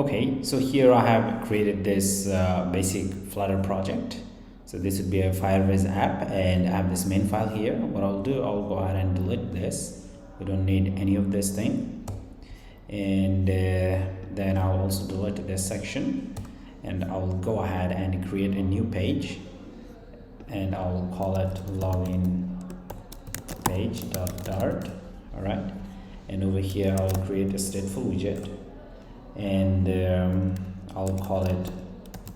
Okay, so here I have created this basic Flutter project. So this would be a Firebase app, and I have this main file here. What I'll do, I'll go ahead and delete this. We don't need any of this thing. And then I'll also delete this section, and I'll go ahead and create a new page, and I'll call it login page.dart. all right, and over here I'll create a stateful widget, and I'll call it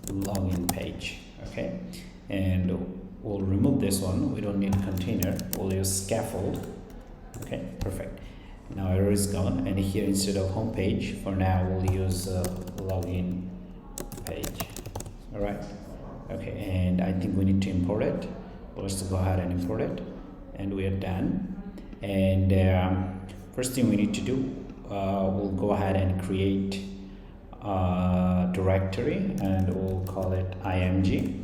login page. Okay, and we'll remove this one. We don't need container, we'll use scaffold. Okay, perfect. Now error is gone, and here instead of home page, for now we'll use login page. All right, okay, and I think we need to import it. Let's go ahead and import it, and we are done. And first thing we need to do, we'll go ahead and create a directory, and we'll call it img.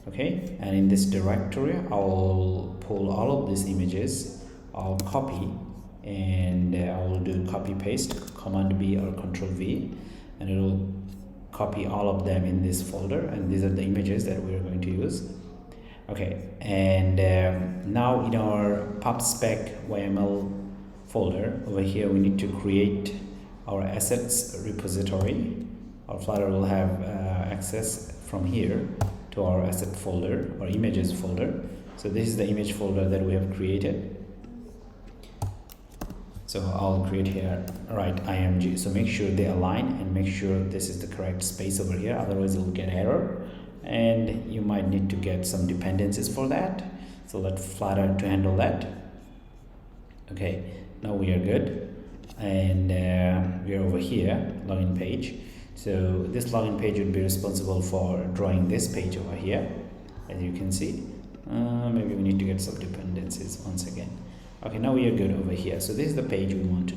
Okay, and in this directory I'll pull all of these images, I'll copy, and I will do copy paste, command B or control V, and it will copy all of them in this folder, and these are the images that we are going to use. Okay, and now in our pubspec YML folder over here, we need to create our assets repository. Our Flutter will have access from here to our asset folder or images folder. So this is the image folder that we have created. So I'll create here, right, img. So make sure they align, and make sure this is the correct space over here, otherwise you'll get error, and you might need to get some dependencies for that. So let Flutter to handle that. Okay, now we are good, and we are over here, login page. So this login page would be responsible for drawing this page over here, as you can see. Maybe we need to get some dependencies once again. Okay, now we are good over here. So this is the page we want to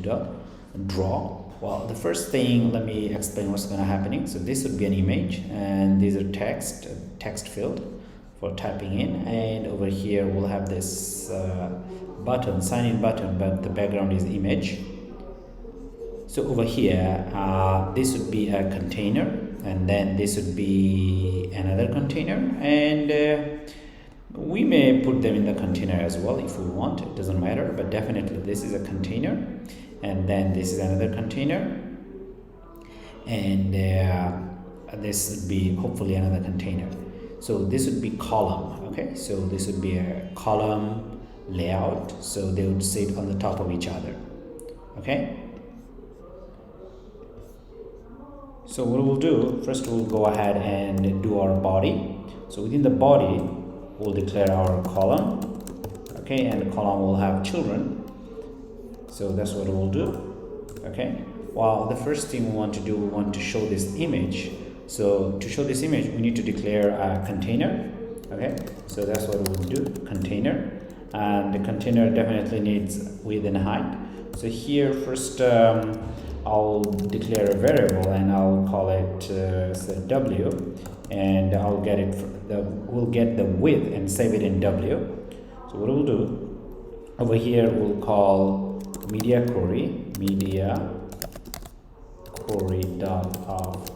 draw. Well, the first thing, let me explain what's going to happening. So this would be an image, and these are text field for typing in, and over here we'll have this button, sign in button, but the background is image. So over here, this would be a container, and then this would be another container, and we may put them in the container as well if we want. It doesn't matter, but definitely this is a container, and then this is another container, and this would be hopefully another container. So this would be column. Okay, so this would be a column layout, so they would sit on the top of each other. Okay, so what we'll do, first we'll go ahead and do our body. So within the body we'll declare our column. Okay, and the column will have children. So that's what we'll do. Okay, well, the first thing we want to do, we want to show this image. So to show this image, we need to declare a container. Okay, so that's what we'll do, container, and the container definitely needs width and height. So here first I'll declare a variable, and I'll call it say w, and I'll get it we'll get the width and save it in w. So what we'll do over here, we'll call media query dot of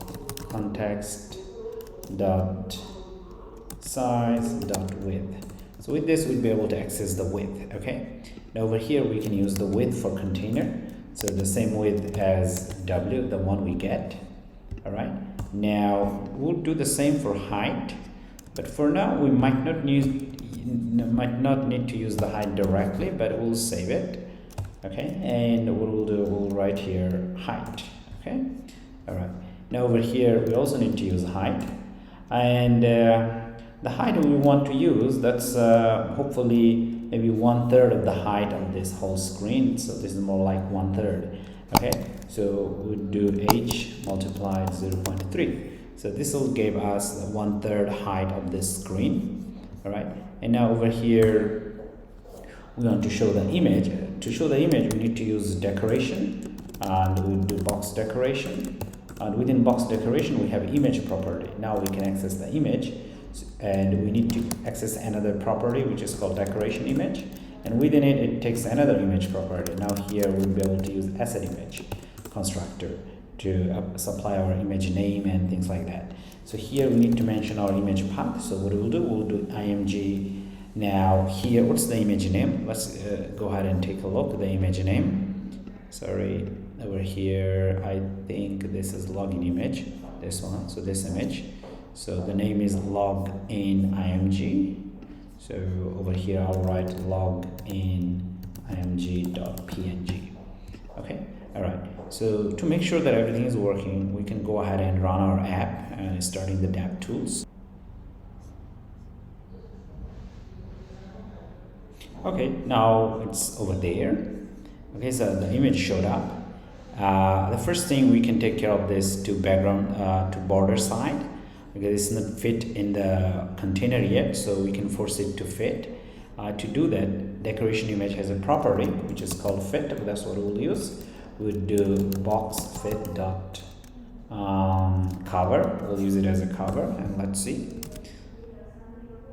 context dot size dot width. So with this we'll be able to access the width. Okay, now over here we can use the width for container, so the same width as w, the one we get. All right, now we'll do the same for height, but for now we might not need to use the height directly, but we'll save it. Okay, and what we'll do, we'll write here height. Okay, all right, now over here we also need to use height, and the height we want to use, that's hopefully maybe 1/3 of the height of this whole screen. So this is more like 1/3. Okay, so we'll do h multiplied 0.3. So this will give us 1/3 height of this screen. All right, and now over here we want to show the image. To show the image, we need to use decoration, and we'll do box decoration, and within box decoration we have image property. Now we can access the image, and we need to access another property which is called decoration image, and within it takes another image property. Now here we'll be able to use asset image constructor, supply our image name and things like that. So here we need to mention our image path. So what we'll do img. Now here, what's the image name? Let's go ahead and take a look at the image name. Sorry, over here I think this is login image, this one, so this image. So the name is login img. So over here I'll write login img.png. Okay, all right. So to make sure that everything is working, we can go ahead and run our app and starting the dev tools. Okay, now it's over there. Okay, so the image showed up. The first thing we can take care of this to background to border side, because it's not fit in the container yet, so we can force it to fit. To do that, decoration image has a property which is called fit. That's what we'll use. We'll do box fit dot cover. We'll use it as a cover, and let's see.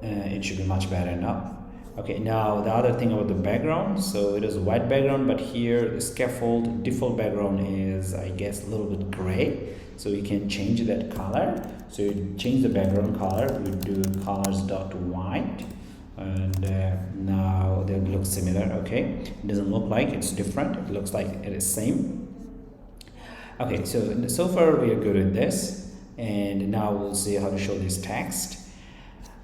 It should be much better now. Okay, now the other thing about the background, so it is white background, but here the scaffold default background is, I guess, a little bit gray, so you can change that color. So you change the background color, we do colors.white, and now they look similar. Okay, it doesn't look like it's different, it looks like it is same. Okay, so far we are good with this, and now we'll see how to show this text.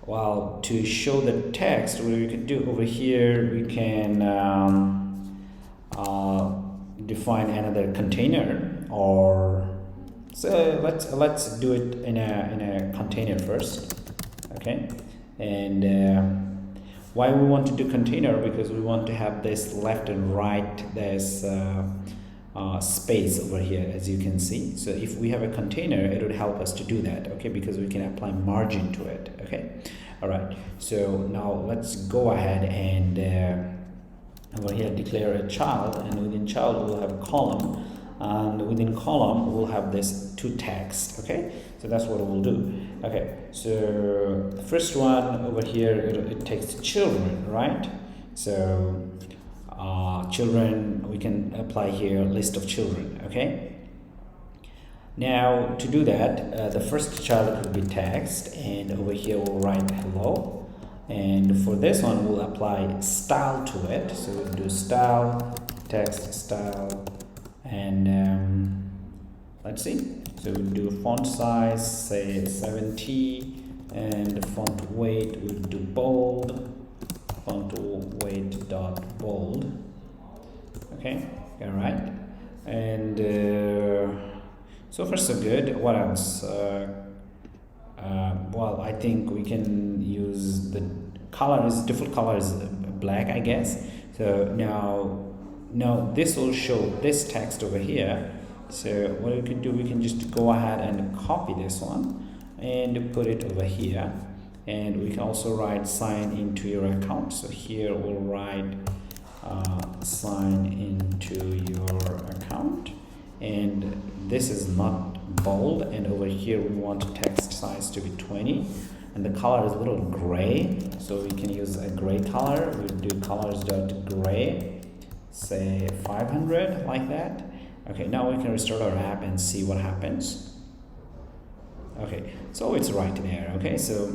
Well, to show the text, what we can do over here, we can define another container, or so let's do it in a container first. Okay, and why we want to do container? Because we want to have this left and right, there's space over here, as you can see. So if we have a container, it would help us to do that. Okay, because we can apply margin to it. Okay, all right. So now let's go ahead and over here declare a child, and within child we'll have a column, and within column we'll have this to text. Okay, so that's what we'll do. Okay, so the first one over here, it takes children, right? So children, we can apply here list of children. Okay, now to do that, the first child could be text, and over here we'll write hello, and for this one we'll apply style to it. So we'll do style, text style, and let's see. So we'll do font size, say 70, and font weight we'll do bold, font weight dot bold. Okay, all right, and so far so good. What else? Well, I think we can use the color is default color is black, I guess. So now this will show this text over here. So what we can do, we can just go ahead and copy this one and put it over here, and we can also write sign into your account. So here we'll write sign into your account, and this is not bold, and over here we want text size to be 20, and the color is a little gray, so we can use a gray color. We'll do colors.gray, say 500, like that. Okay, now we can restart our app and see what happens. Okay, so it's right there. Okay, so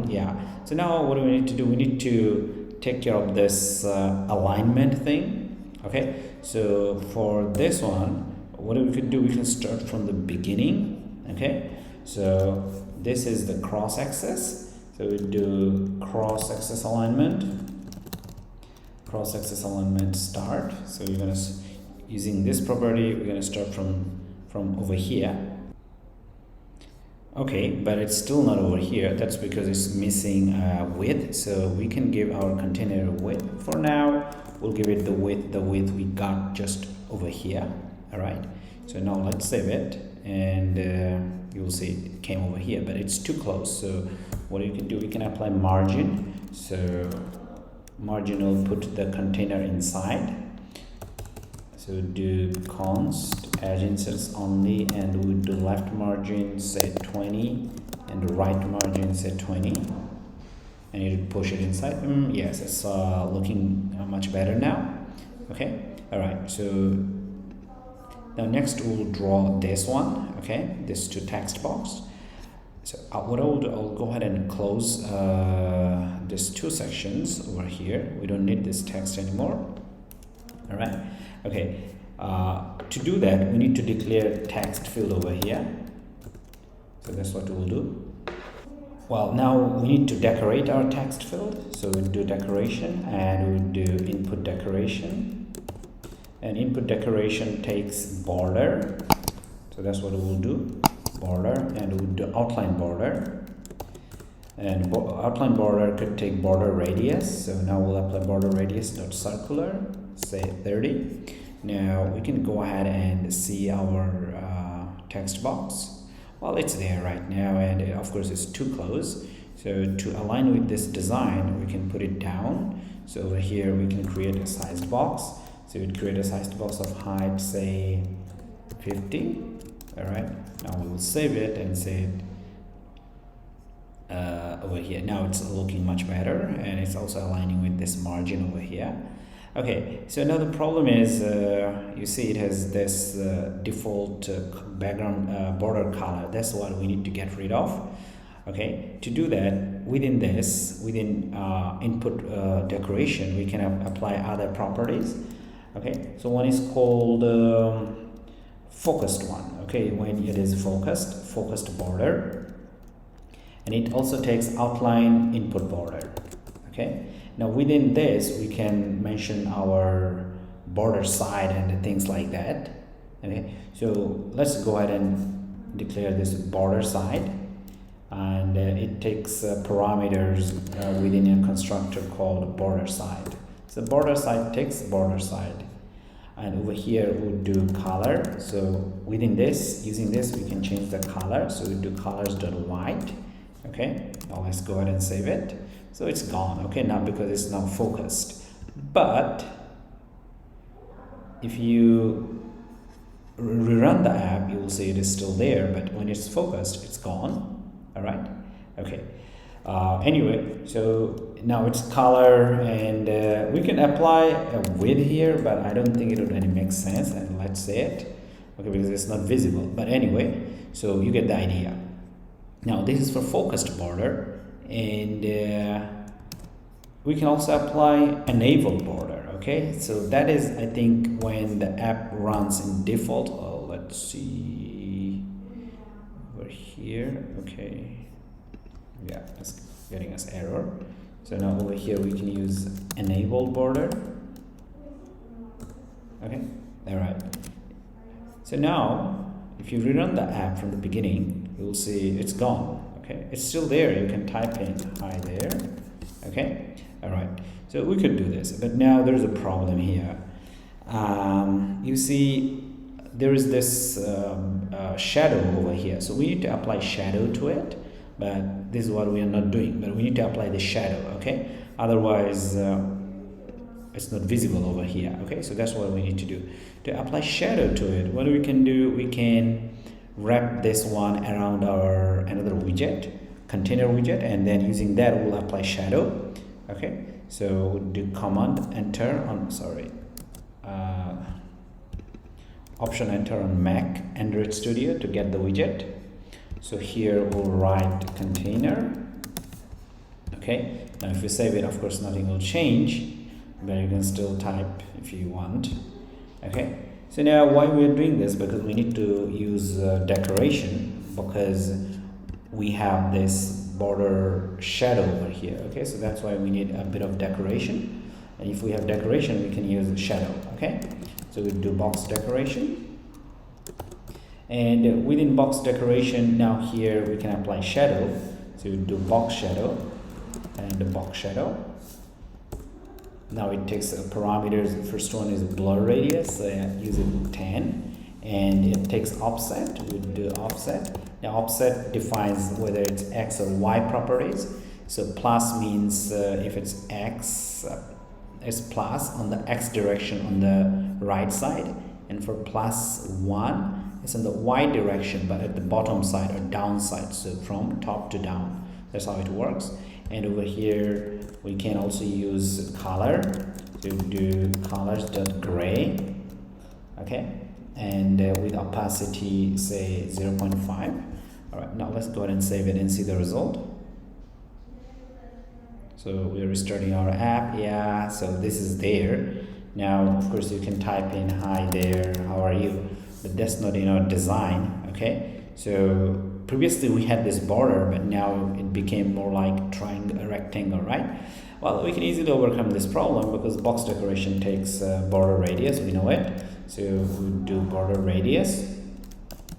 yeah, so now what do we need to do? We need to take care of this alignment thing. Okay, so for this one, what we could do, we can start from the beginning. Okay, so this is the cross axis, so we do cross axis alignment start. So we're gonna, using this property, we're gonna start from over here. Okay, but it's still not over here. That's because it's missing width. So we can give our container width. For now, we'll give it the width we got just over here. All right, so now let's save it, and you'll see it came over here, but it's too close. So what you can do, we can apply margin. So margin will put the container inside. So do const edge inserts only, and we do left margin say 20 and right margin say 20, and you push it inside. Yes, it's looking much better now. Okay, all right, so Now next we'll draw this one, okay, this two text box. So what I'll do, I'll go ahead and close these two sections over here. We don't need this text anymore. All right, okay. To do that, we need to declare text field over here. So that's what we'll do. Well, now we need to decorate our text field. So we'll do decoration and we'll do input decoration. And input decoration takes border. So that's what we'll do. Border, and we'll do outline border. And outline border could take border radius. So now we'll apply border radius dot circular, say 30. Now we can go ahead and see our text box. Well, it's there right now, and of course it's too close. So to align with this design, we can put it down. So over here we can create a sized box. So we'd create a sized box of height, say 50. All right. Now we will save it and save it over here. Now it's looking much better, and it's also aligning with this margin over here. Okay, so now the problem is, you see it has this default background border color. That's what we need to get rid of. Okay, to do that, within input decoration, we can apply other properties. Okay, so one is called focused one. Okay, when it is focused border, and it also takes outline input border. Okay, now within this we can mention our border side and things like that. Okay, so let's go ahead and declare this border side, and it takes parameters within a constructor called border side. So border side takes border side, and over here we'll do color. So within this, using this, we can change the color. So we do colors.white. Okay, now let's go ahead and save it. So it's gone. Okay, now because it's now focused. But if you rerun the app, you will see it is still there, but when it's focused, it's gone. All right, okay. Anyway, so now it's color, and we can apply a width here, but I don't think it would really make sense, and let's say it, okay, because it's not visible. But anyway, so you get the idea. Now this is for focused border, and we can also apply enable border. Okay, so that is, I think, when the app runs in default. Oh, let's see over here. Okay, yeah, it's getting us error. So now over here we can use enable border. Okay, all right. So now if you rerun the app from the beginning, you will see it's gone. Okay, it's still there. You can type in hi there. Okay, all right. So we could do this, but now there's a problem here. You see there is this shadow over here, so we need to apply shadow to it, but this is what we are not doing, but we need to apply the shadow. Okay, otherwise it's not visible over here. Okay, so that's what we need to do to apply shadow to it. What we can do, we can wrap this one around our another widget, container widget, and then using that we'll apply shadow. Okay, so we'll do command enter on option enter on Mac Android Studio to get the widget. So here we'll write container. Okay, now if you save it, of course nothing will change, but you can still type if you want. Okay, so now why we are doing this, because we need to use decoration, because we have this border shadow over here. Okay, so that's why we need a bit of decoration, and if we have decoration we can use shadow. Okay, so we do box decoration, and within box decoration, now here we can apply shadow. So we do box shadow and the box shadow. Now it takes parameters. The first one is blur radius, so use it 10, and it takes offset. We do offset. Now offset defines whether it's X or Y properties. So plus means if it's X, it's plus on the X direction on the right side, and for +1 it's in the Y direction but at the bottom side or down side, so from top to down. That's how it works. And over here we can also use color to do colors.gray. Okay, and with opacity say 0.5. All right, now let's go ahead and save it and see the result. So we're restarting our app. Yeah, so this is there. Now of course you can type in hi there, how are you, but that's not in our design. Okay, so previously we had this border, but now it became more like triangle, rectangle, right? Well, we can easily overcome this problem because box decoration takes border radius, we know it. So we do border radius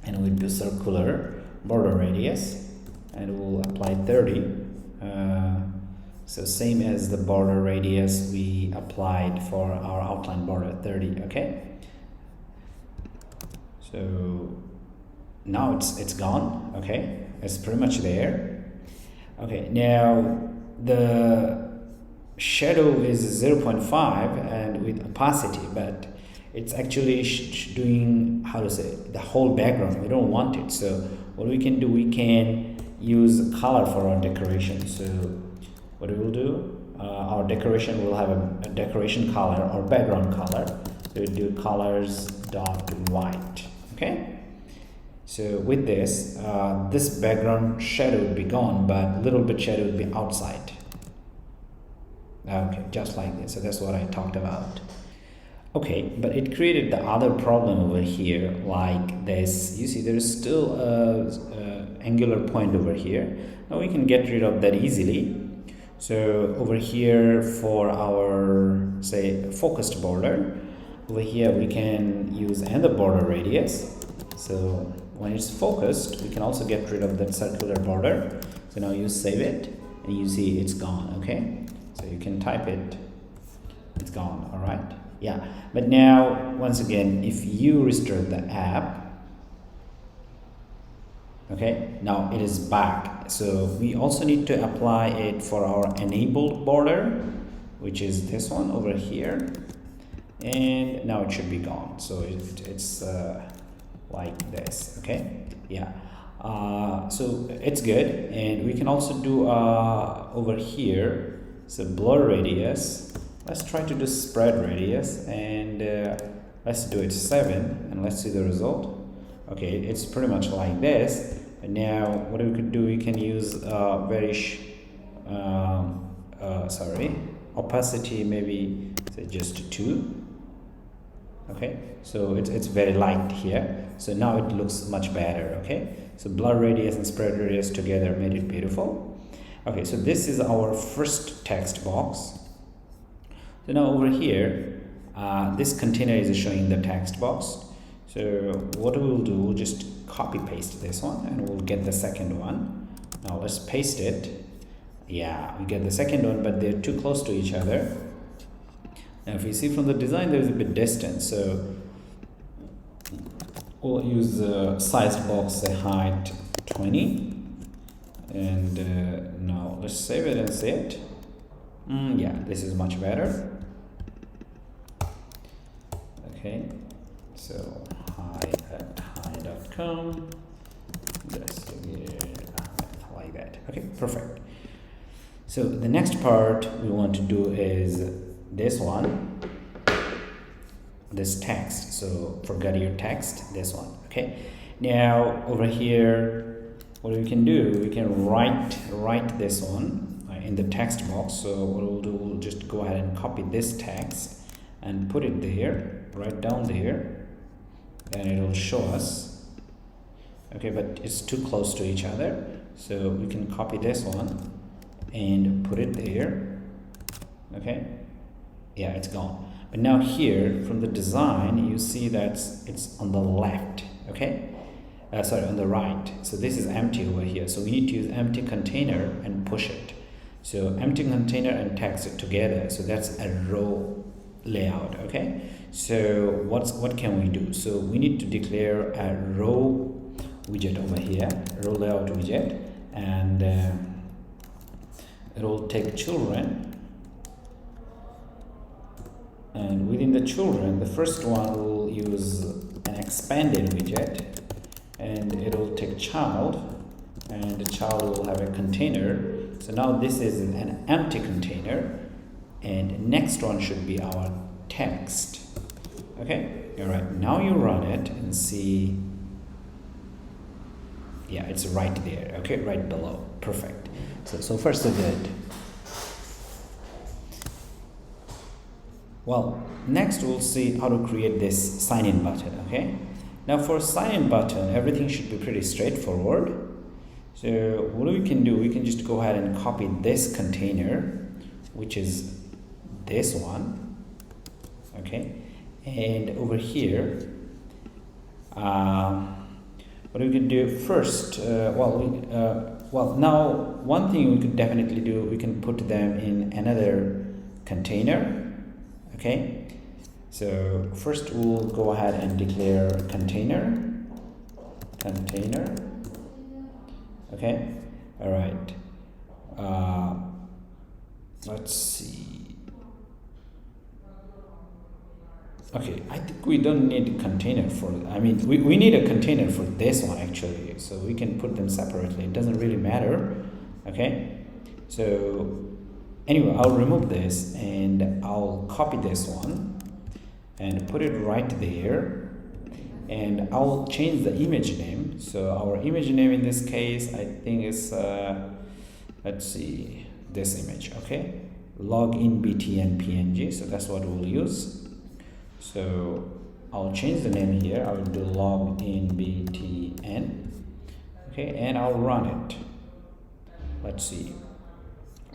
and we do circular border radius and we'll apply 30. So same as the border radius we applied for our outline border, 30. Okay, so now it's gone. Okay, it's pretty much there. Okay, now the shadow is 0.5 and with opacity, but it's actually doing, how to say, the whole background. We don't want it. So what we can do, we can use color for our decoration. So what we will do, our decoration will have a decoration color or background color. So we do colors dot white. Okay, so with this this background shadow would be gone, but little bit shadow would be outside. Okay, just like this. So that's what I talked about. Okay, but it created the other problem over here, like this. You see there's still a angular point over here. Now we can get rid of that easily. So over here for our, say, focused border, over here we can use another border radius. So when it's focused, we can also get rid of that circular border. So now you save it and you see it's gone. Okay, so you can type it, it's gone. All right, yeah. But now once again, if you restart the app, okay, now it is back. So we also need to apply it for our enabled border, which is this one over here, and now it should be gone. So it's like this. Okay, yeah. So it's good, and we can also do over here, so blur radius. Let's try to do spread radius, and let's do it 7, and let's see the result. Okay, it's pretty much like this. And now what we could do, we can use opacity, maybe say just 2. Okay, so it's very light here. So now it looks much better. Okay, so blur radius and spread radius together made it beautiful. Okay, so this is our first text box. So now over here, this container is showing the text box. So what we'll do, we'll just copy paste this one and we'll get the second one. Now let's paste it. Yeah, we get the second one, but they're too close to each other. Now if you see from the design, there's a bit distance, so we'll use the sized box, say height 20, and now let's save it and see it. Yeah, this is much better. Okay, so hi@hi.com, just like that. Okay, perfect. So the next part we want to do is this one, this text. So forget your text, this one. Okay, now over here, what we can do, we can write this one in the text box. So what we'll do, we'll just go ahead and copy this text and put it there, right down there, and it will show us. Okay, but it's too close to each other, so we can copy this one and put it there. Okay, yeah, it's gone. But now here from the design, you see that it's on the left. Okay, sorry, on the right. So this is empty over here, so we need to use empty container and push it. So empty container and text it together, so that's a row layout. Okay, so what can we do? So we need to declare a row widget over here, row layout widget, and it will take children, and within the children, the first one will use an expanded widget, and it will take child, and the child will have a container. So now this is an empty container, and next one should be our text. Okay, all right, now you run it and see. Yeah, it's right there. Okay, right below. Perfect. So far so good. Well, next we'll see how to create this sign in button. Okay, now for sign in button, everything should be pretty straightforward. So what we can do, we can just go ahead and copy this container, which is this one. Okay, and over here, what we can do first, well, now one thing we could definitely do, we can put them in another container. Okay, so first we'll go ahead and declare container. Okay, all right, let's see. Okay, I think we don't need a container for, I mean, we need a container for this one actually, so we can put them separately. It doesn't really matter. Okay, so anyway, I'll remove this and I'll copy this one and put it right there, and I'll change the image name. So our image name in this case, I think is let's see, this image. Okay, login btn png, so that's what we'll use. So I'll change the name here. I will do login btn. Okay, and I'll run it. Let's see,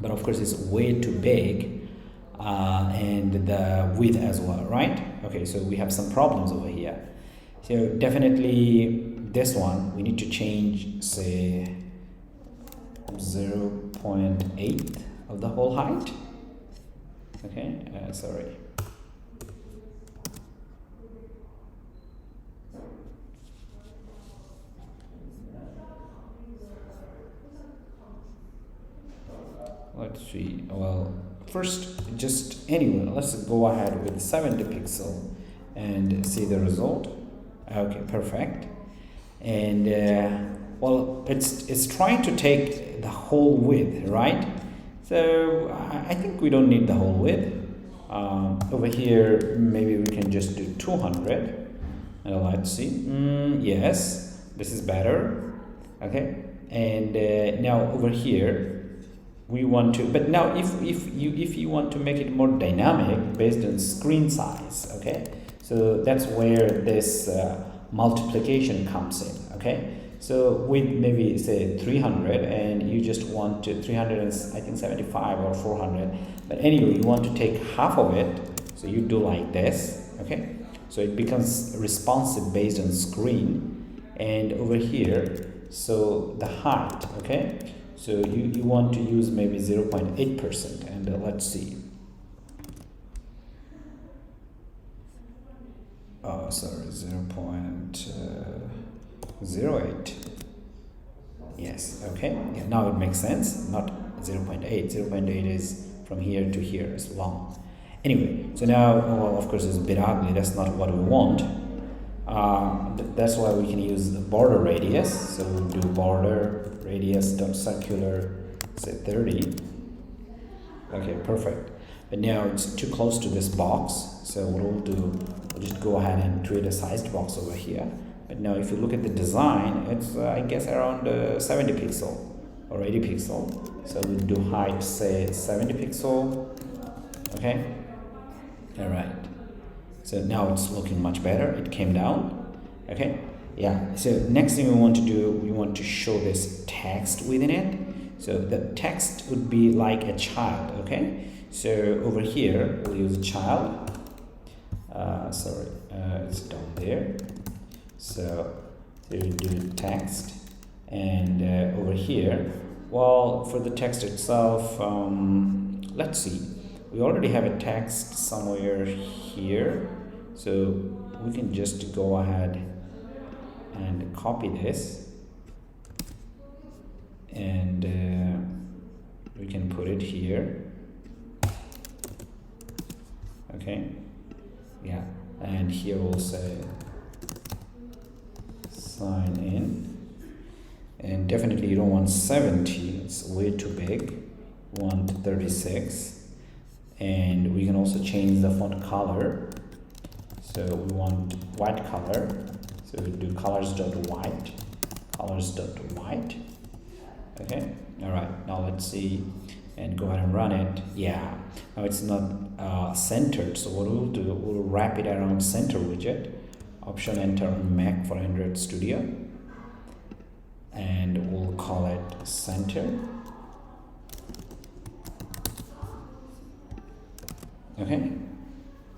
but of course it's way too big, and the width as well, right? Okay, so we have some problems over here. So definitely this one we need to change, say 0.8 of the whole height. Okay, sorry. Let's see, well, first just anyway, let's go ahead with 70 pixel and see the result. Okay, perfect. And well, it's trying to take the whole width, right? So I think we don't need the whole width. Over here maybe we can just do 200. Let's see. Yes, this is better. Okay, and now over here we want to, but now if you want to make it more dynamic based on screen size, okay, so that's where this multiplication comes in. Okay, so with maybe say 300 and you just want to 300 and I think 75 or 400, but anyway you want to take half of it, so you do like this. Okay, so it becomes responsive based on screen. And over here, so the height, okay, so you want to use maybe 0.8%, and let's see. Oh, sorry, 0.08. Yes, okay. Yeah, now it makes sense. Not 0.8. 0.8 is from here to here. It's long. Anyway, so now, well, of course, it's a bit ugly. That's not what we want. That's why we can use the border radius. So we'll do border radius dot circular, say 30. Okay, perfect. But now it's too close to this box, so what we'll do, we'll just go ahead and create a sized box over here. But now if you look at the design, it's I guess around 70 pixel or 80 pixel. So we'll do height, say 70 pixel. Okay, all right. So now it's looking much better. It came down. Okay, yeah. So next thing we want to do, we want to show this text within it. So the text would be like a child. Okay, so over here we'll use a child. It's down there. So we'll do text, and over here, well, for the text itself, let's see. We already have a text somewhere here, so we can just go ahead and copy this, and we can put it here. Okay, yeah, and here we'll say sign in, and definitely you don't want 70, it's way too big. We want 36, and we can also change the font color. So we want white color, so we do colors.white, colors.white. Okay, all right, now let's see and go ahead and run it. Yeah, now it's not centered, so what we'll do, we'll wrap it around center widget, option enter on Mac for Android Studio, and we'll call it center. Okay,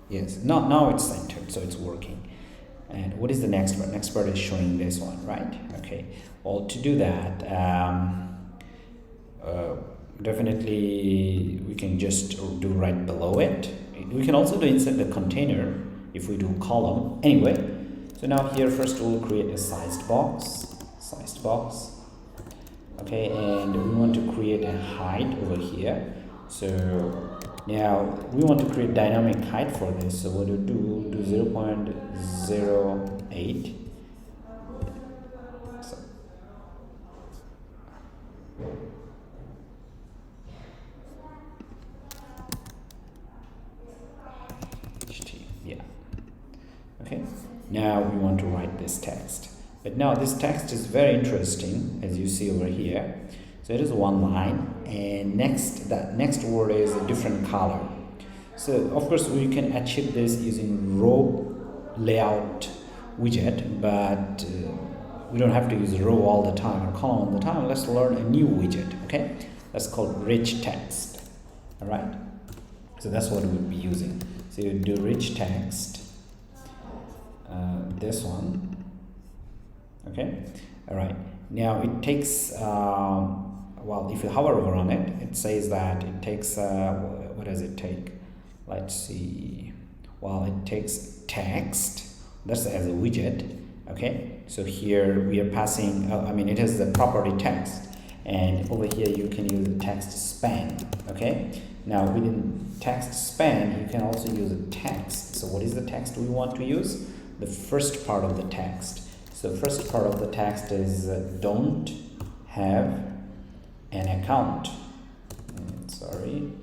yes, now it's centered, so it's working. And what is the next part? Next part is showing this one, right? Okay, well, to do that, definitely we can just do right below it. We can also do inside the container if we do column. Anyway, so now here first we'll create a sized box. Okay, and we want to create a height over here. So now we want to create dynamic height for this. So what we'll do 0.08. So yeah. Okay, now we want to write this text, but now this text is very interesting, as you see over here. So it is one line, and that next word is a different color. So of course we can achieve this using row layout widget, but we don't have to use row all the time or column all the time. Let's learn a new widget. Okay, that's called rich text. All right, so that's what we'll be using. So you do rich text, this one. Okay, all right, now it takes well, if you hover over on it, it says that it takes what does it take? Let's see. Well, it takes text, that's as a widget. Okay, so here we are passing it has the property text, and over here you can use the text span. Okay, now within text span you can also use a text. So what is the text we want to use? The first part of the text. So first part of the text is don't have an account. Sorry,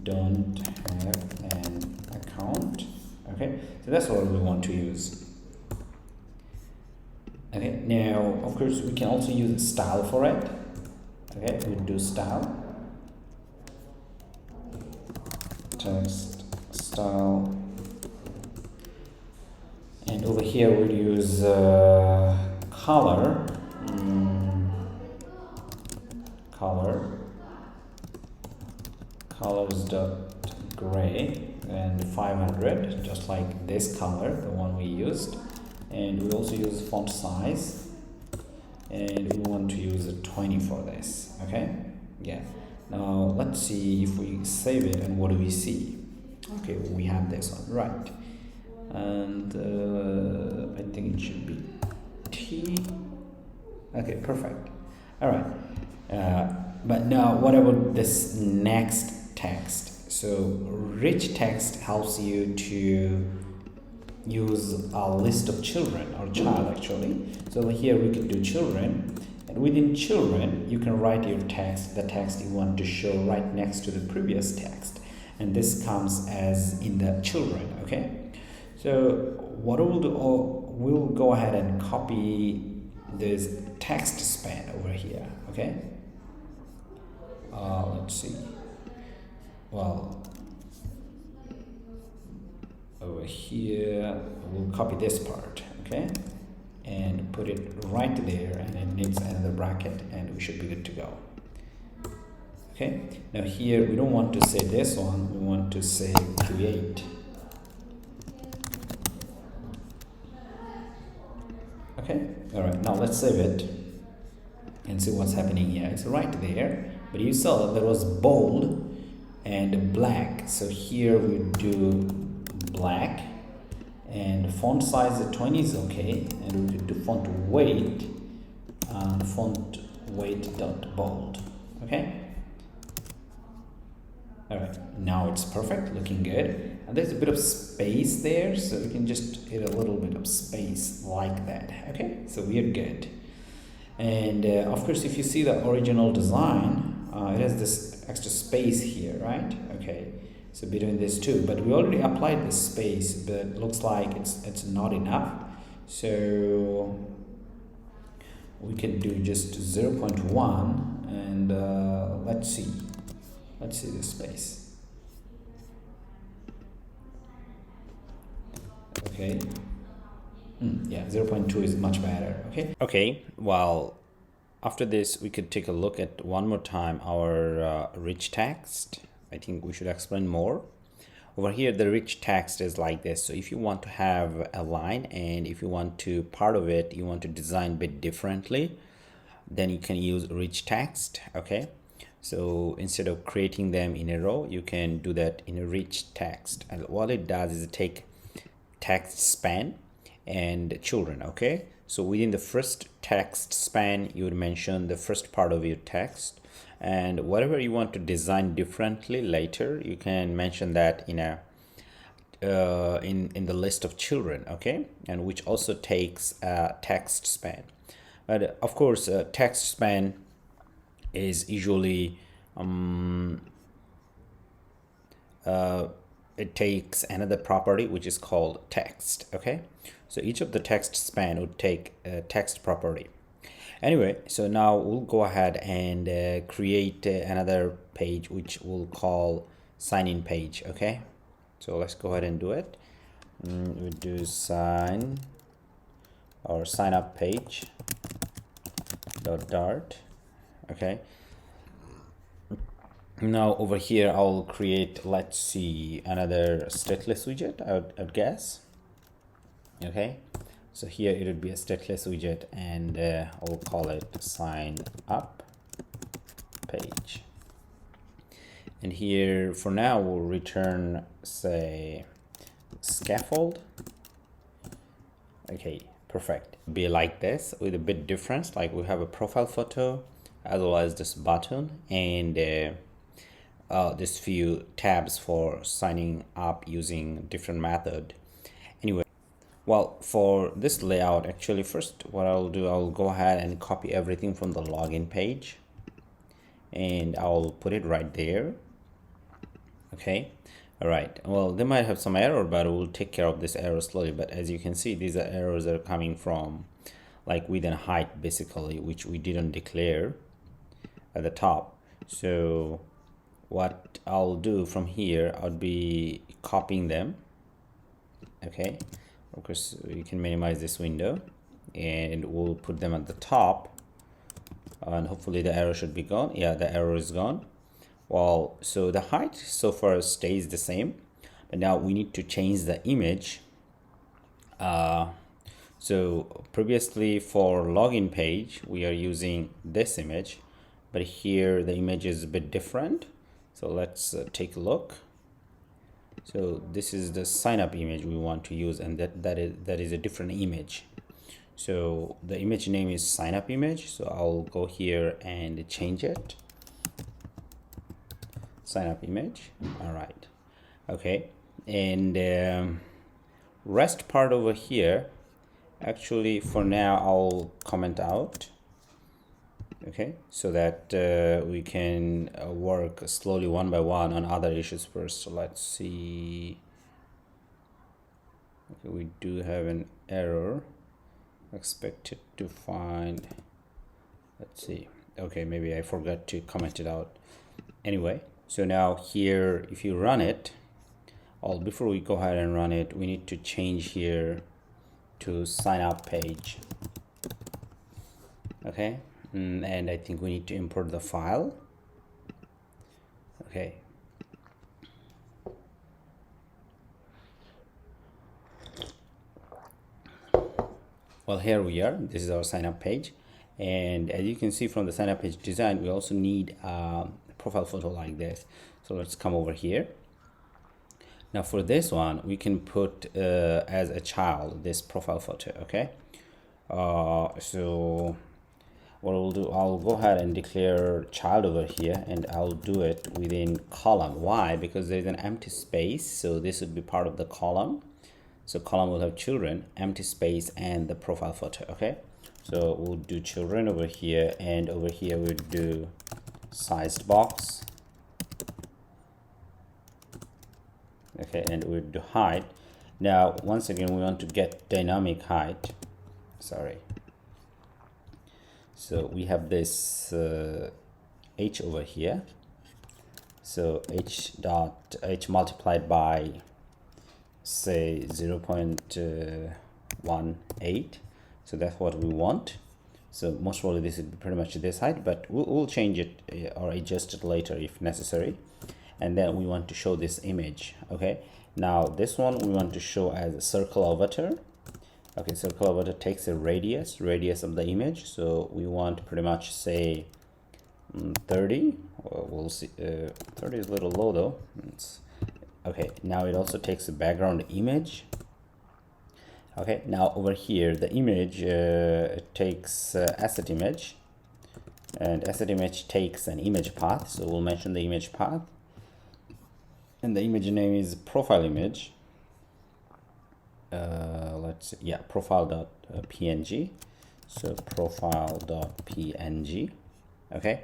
don't have an account. Okay, so that's what we want to use. Okay, now of course we can also use a style for it. Okay, we do style, text style, and over here we'll use color. Colors.gray and 500, just like this color, the one we used. And we also use font size, and we want to use a 20 for this. Okay, yeah. Now let's see if we save it, and what do we see? Okay, we have this one, right? And I think it should be T. Okay, perfect. All right, but now what about this next text? So rich text helps you to use a list of children, or child actually. So here we can do children, and within children you can write your text, the text you want to show right next to the previous text, and this comes as in the children. Okay, so what we'll do, we'll go ahead and copy this text span over here. Okay, let's see. Well, over here we'll copy this part, okay, and put it right there, and it needs another bracket, and we should be good to go. Okay, now here we don't want to say this one, we want to say create. Okay, all right, now let's save it and see what's happening here. It's right there, but you saw that there was bold and black. So here we do black, and font size at 20 is okay, and we could do font weight dot bold. Okay, all right, now it's perfect, looking good, and there's a bit of space there, so we can just add a little bit of space like that. Okay, so we are good. And of course, if you see the original design, it has this extra space here, right? Okay, So between these two, but we already applied the space, but looks like it's not enough. So we can do just 0.1 and let's see the space. Okay. Yeah, 0.2 is much better. Okay, well, after this we could take a look at one more time our rich text. I think we should explain more. Over here the rich text is like this. So if you want to have a line, and if you want to part of it you want to design a bit differently, then you can use rich text. Okay, so instead of creating them in a row, you can do that in a rich text. And what it does is it take text span and children. Okay, so within the first text span you would mention the first part of your text, and whatever you want to design differently later you can mention that in a in the list of children. Okay, and which also takes a text span. But of course text span is usually it takes another property which is called text. Okay, so each of the text span would take a text property. Anyway, so now we'll go ahead and create another page which we'll call sign in page. Okay, so let's go ahead and do it. We do sign up page dart. Okay, now over here I'll create, let's see, another stateless widget, I'd guess. Okay, so here it would be a stateless widget, and I'll call it sign up page. And here for now we'll return, say, scaffold. Okay, perfect. Be like this with a bit difference, like we have a profile photo as well as this button, and this few tabs for signing up using different method. Anyway, well, for this layout, actually first what I'll do, I'll go ahead and copy everything from the login page and I'll put it right there. Okay, all right, well, they might have some error, but we'll take care of this error slowly. But as you can see, these are errors that are coming from like width and height basically, which we didn't declare at the top. So what I'll do from here, I'll be copying them. Okay, of course you can minimize this window and we'll put them at the top, and hopefully the error should be gone. Yeah, the error is gone. Well, so the height so far stays the same, but now we need to change the image. So previously for login page we are using this image, but here the image is a bit different. So let's take a look. So this is the sign up image we want to use, and that is a different image. So the image name is sign up image, so I'll go here and change it. Sign up image. All right, okay, and rest part over here, actually for now I'll comment out. Okay, so that we can work slowly one by one on other issues first. So let's see. Okay, we do have an error expected to find. Let's see. Okay, maybe I forgot to comment it out. Anyway, so now here if you run it, before we go ahead and run it, we need to change here to sign up page. Okay, and I think we need to import the file. Okay, well, here we are. This is our sign up page, and as you can see from the sign up page design, we also need a profile photo like this. So let's come over here. Now for this one we can put as a child this profile photo. Okay, so what we'll do, I'll go ahead and declare child over here, and I'll do it within column. Why? Because there's an empty space, so this would be part of the column. So column will have children, empty space, and the profile photo. Okay, so we'll do children over here, and over here we'll do sized box. Okay, and we do height. Now once again we want to get dynamic height. Sorry, so we have this h over here, so h multiplied by say 0.18, so that's what we want. So most probably this would be pretty much this height, but we'll change it or adjust it later if necessary. And then we want to show this image. Okay, now this one we want to show as a circle avatar. Okay, circle avatar takes a radius of the image, so we want pretty much say 30. We'll see. 30 is a little low though. Okay, now it also takes a background image. Okay, now over here the image it takes asset image, and asset image takes an image path, so we'll mention the image path, and the image name is profile image. Let's see, yeah, profile.png, so profile.png. Okay,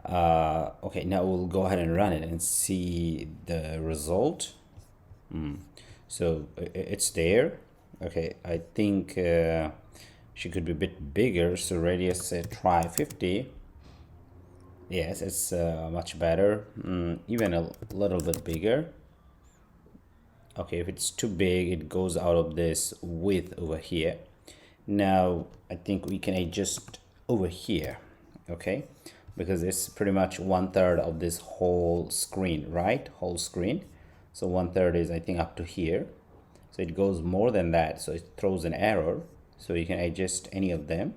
okay, now we'll go ahead and run it and see the result. So it's there. Okay, I think she could be a bit bigger, so radius try 50. Yes, it's much better, even a little bit bigger. Okay, if it's too big, it goes out of this width over here. Now I think we can adjust over here. Okay, because it's pretty much 1/3 of this whole screen, right? Whole screen. So 1/3 is, I think, up to here. So it goes more than that, so it throws an error. So you can adjust any of them.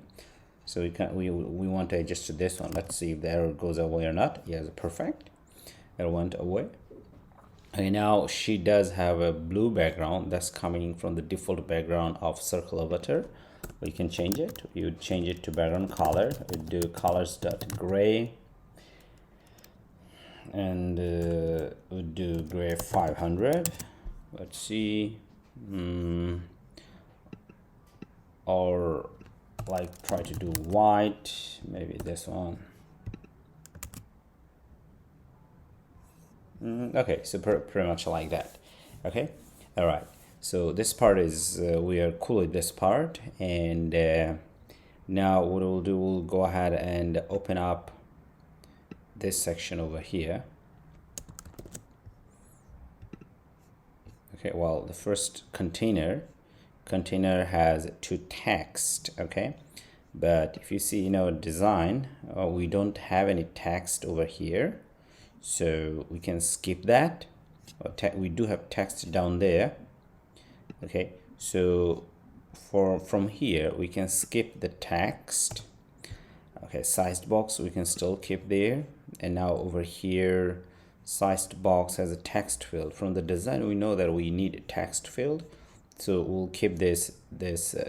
So we want to adjust to this one. Let's see if the error goes away or not. Yes, perfect. It went away. Okay, now she does have a blue background that's coming from the default background of circle avatar. We can change it. You would change it to background color. We do colors.gray, and we do gray 500. Let's see. Or like try to do white, maybe this one. Okay, so pretty much like that. Okay, all right, so this part is we are cool with this part, and now what we'll do, we'll go ahead and open up this section over here. Okay, well, the first container has to text. Okay, but if you see in our design, we don't have any text over here, so we can skip that. We do have text down there. Okay, so from here we can skip the text. Okay, sized box we can still keep there, and now over here sized box has a text field. From the design we know that we need a text field, so we'll keep this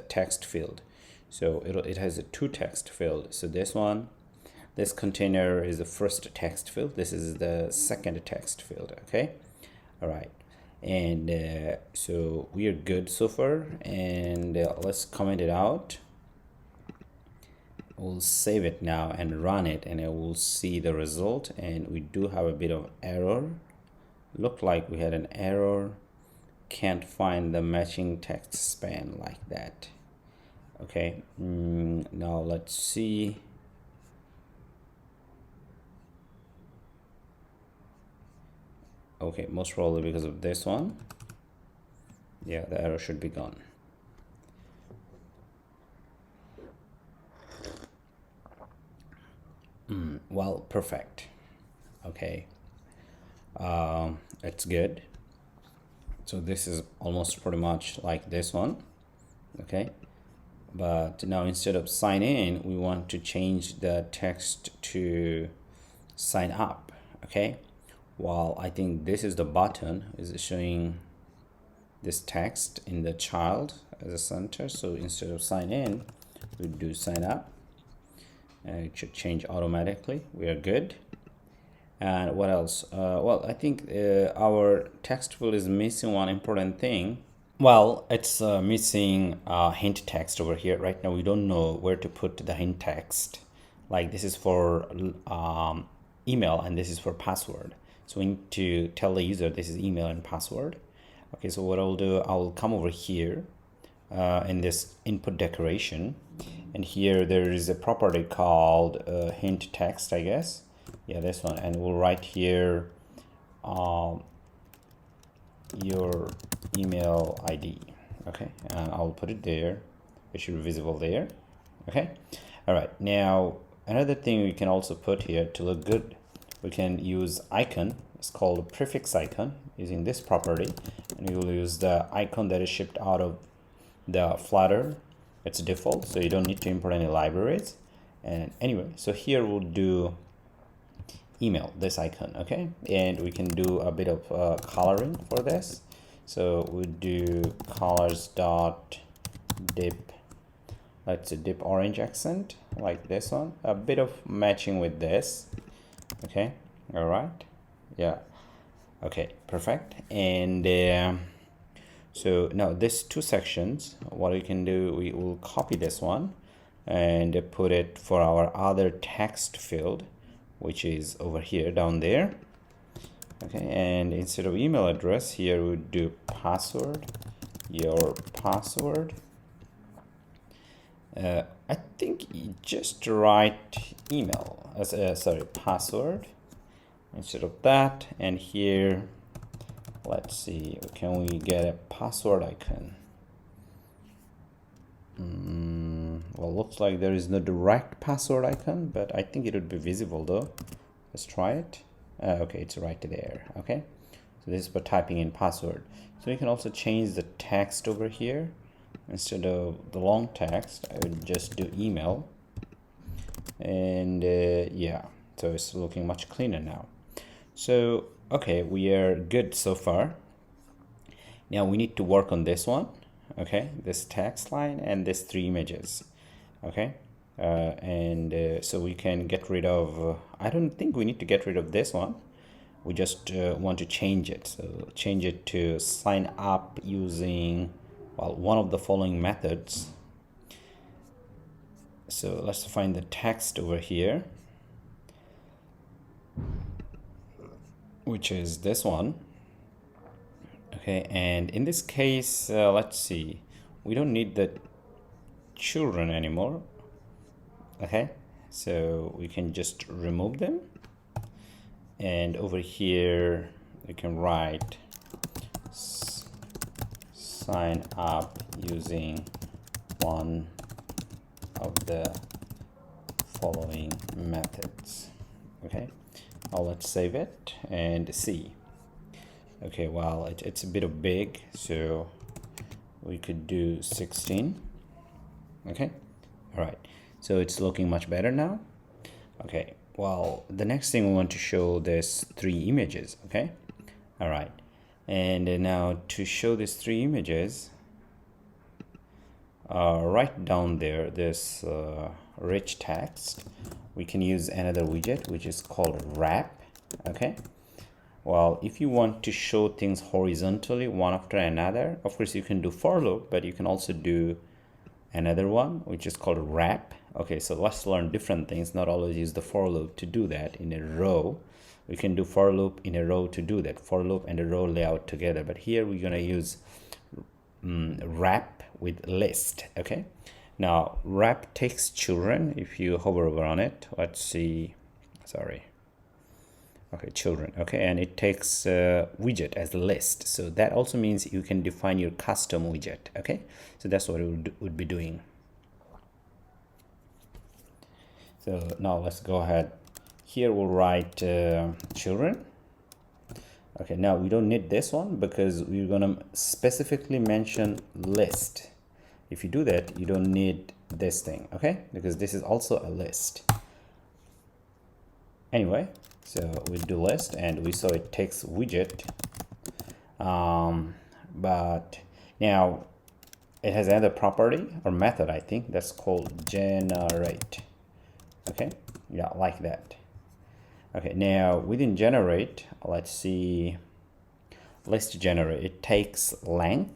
text field. So it has a 2 text field. So this container is the first text field, this is the second text field. Okay, all right, and so we are good so far, and let's comment it out. We'll save it now and run it, and it will see the result. And we do have a bit of error. Looked like we had an error. Can't find the matching text span like that. Okay, now let's see. Okay, most probably because of this one. Yeah, the error should be gone. Well, perfect. Okay, it's good. So this is almost pretty much like this one. Okay, but now instead of sign in, we want to change the text to sign up. Okay, well, I think this is the button is showing this text in the child as a center. So instead of sign in, we do sign up, and it should change automatically. We are good. And what else? Well, I think our text field is missing one important thing. Well, it's missing hint text over here. Right now we don't know where to put the hint text. Like this is for email and this is for password. So we need to tell the user this is email and password. Okay, so what I'll do, I'll come over here in this input decoration, and here there is a property called hint text, I guess. Yeah, this one, and we'll write here your email ID. Okay, and I'll put it there. It should be visible there. Okay, all right. Now another thing we can also put here to look good, we can use icon. It's called a prefix icon using this property, and we will use the icon that is shipped out of the Flutter. It's default, so you don't need to import any libraries. And anyway, so here we'll do email, this icon. Okay, and we can do a bit of coloring for this. So we do colors dot dip, let's say dip orange accent, like this one, a bit of matching with this. Okay, all right, yeah, okay, perfect. And so now this two sections, what we can do, we will copy this one and put it for our other text field, which is over here down there. Okay, and instead of email address, here we would do password, your password. I think you just write email as sorry, password instead of that. And here, let's see, can we get a password icon? Well, looks like there is no direct password icon, but I think it would be visible though. Let's try it. Okay, it's right there. Okay, so this is for typing in password. So you can also change the text over here. Instead of the long text, I would just do email. And yeah, so it's looking much cleaner now. So okay, we are good so far. Now we need to work on this one. Okay, this text line and these three images. Okay, so we can get rid of I don't think we need to get rid of this one. We just want to change it. So change it to sign up using, well, one of the following methods. So let's find the text over here, which is this one. Okay, and in this case, let's see, we don't need the children anymore. Okay, so we can just remove them, and over here we can write sign up using one of the following methods. Okay, now let's save it and see. Okay, well, it's a bit of big, so we could do 16. Okay, all right, so it's looking much better now. Okay, well, the next thing we want to show this three images. Okay, all right, and now to show these three images, right down there, this rich text, we can use another widget which is called wrap. Okay, well, if you want to show things horizontally one after another, of course you can do for loop, but you can also do another one which is called wrap. Okay, so let's learn different things, not always use the for loop to do that in a row. We can do for loop in a row to do that, for loop and a row layout together, but here we're going to use wrap with list. Okay, now wrap takes children. If you hover over on it, let's see, sorry, okay, children. Okay, and it takes widget as a list, so that also means you can define your custom widget. Okay, so that's what it would be doing. So now let's go ahead. Here we'll write children. Okay, now we don't need this one because we're gonna specifically mention list. If you do that, you don't need this thing, okay? Because this is also a list. Anyway, so we do list, and we saw it takes widget. But now it has another property or method, I think, that's called generate. Okay, yeah, like that. Okay, now within generate, let's see, list generate, it takes length,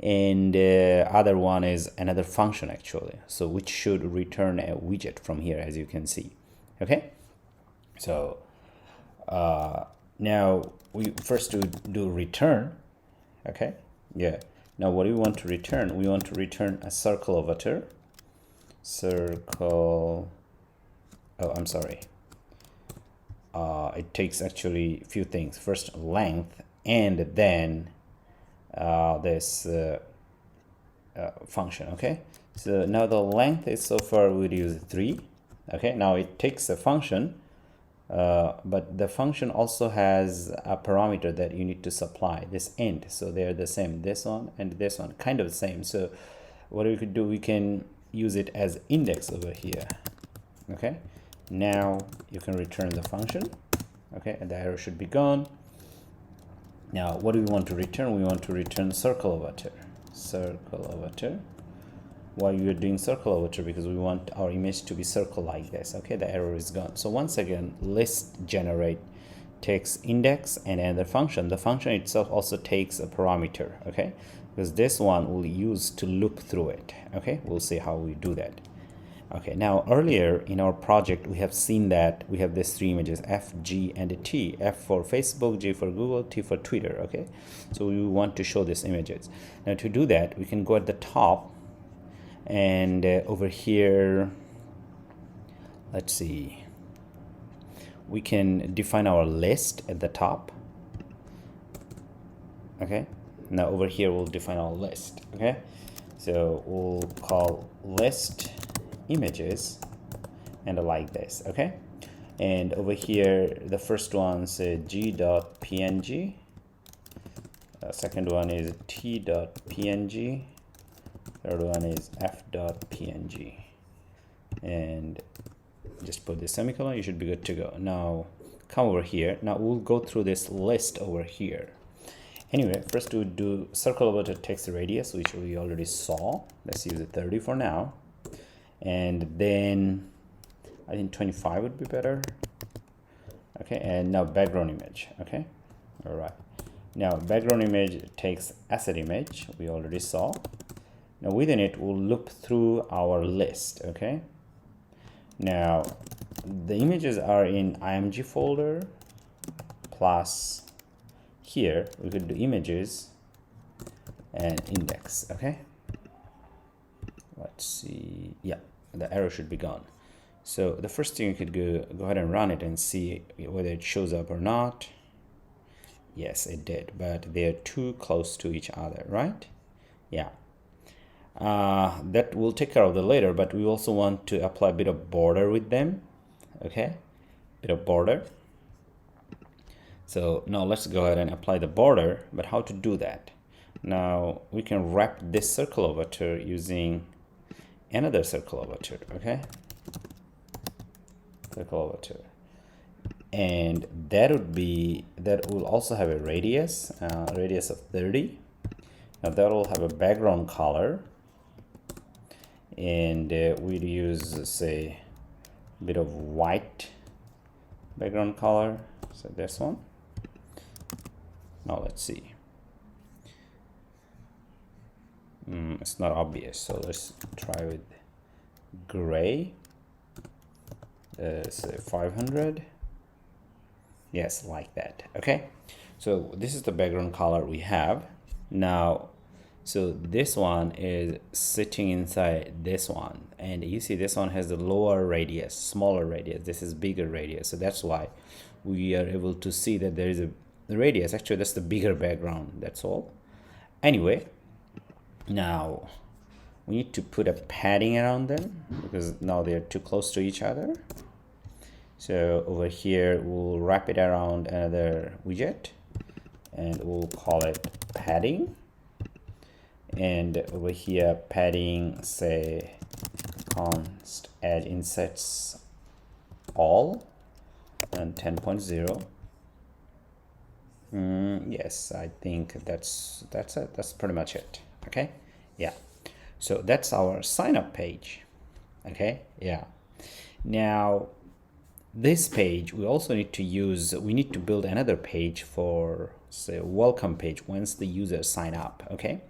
and other one is another function actually, so which should return a widget from here, as you can see. Okay, so Now we first do return. Okay, yeah. Now what do we want to return? We want to return a circle avatar. Circle. Oh, I'm sorry. It takes actually a few things. First length, and then this function. Okay, so now the length is, so far we'd use 3. Okay, now it takes a function, but the function also has a parameter that you need to supply, this int. So they're the same, this one and this one, kind of the same. So what we could do, we can use it as index over here. Okay, now you can return the function. Okay, and the error should be gone. Now what do we want to return? We want to return circle avatar. Circle avatar. Why we are doing circle avatar? Because we want our image to be circle like this. Okay, the error is gone. So once again, list generate takes index and another function. The function itself also takes a parameter. Okay, because this one we'll use to loop through it. Okay, we'll see how we do that. Okay, now earlier in our project we have seen that we have these 3 images, F, G, and T. F for Facebook, G for Google, T for Twitter. Okay, so we want to show these images. Now to do that, we can go at the top, and over here, let's see, we can define our list at the top. Okay, now over here we'll define our list. Okay, so we'll call list images and like this. Okay, and over here the first one's g.png, second one is t.png, third one is f.png, and just put the semicolon. You should be good to go. Now come over here. Now we'll go through this list over here. Anyway, first we do circle avatar text radius, which we already saw. Let's use it 30 for now. And then I think 25 would be better. Okay, and now background image. Okay, all right. Now background image takes asset image, we already saw. Now within it, we'll loop through our list. Okay, now the images are in img folder, plus here we could do images and index. Okay, let's see. Yeah, the error should be gone. So the first thing you could go ahead and run it and see whether it shows up or not. Yes, it did, but they're too close to each other, right? Yeah. That we'll take care of that later, but we also want to apply a bit of border with them. Okay, bit of border. So now let's go ahead and apply the border, but how to do that? Now we can wrap this circle avatar using another circle avatar. Okay, circle avatar, and that will also have a radius of 30. Now that will have a background color, and we'll use, say, a bit of white background color. So this one. Now let's see. It's not obvious, so let's try with gray. Say 500. Yes, like that. Okay, so this is the background color we have now. So this one is sitting inside this one, and you see this one has the lower radius, smaller radius. This is bigger radius, so that's why we are able to see that there is a radius. Actually, that's the bigger background, that's all. Anyway, now we need to put a padding around them because now they're too close to each other. So over here we'll wrap it around another widget and we'll call it padding, and over here padding, say const add insets all and 10.0. Yes, I think that's it. That's pretty much it. Okay, yeah, so that's our sign up page. Okay, yeah. Now this page we also need to build another page for, say, welcome page once the users sign up. Okay,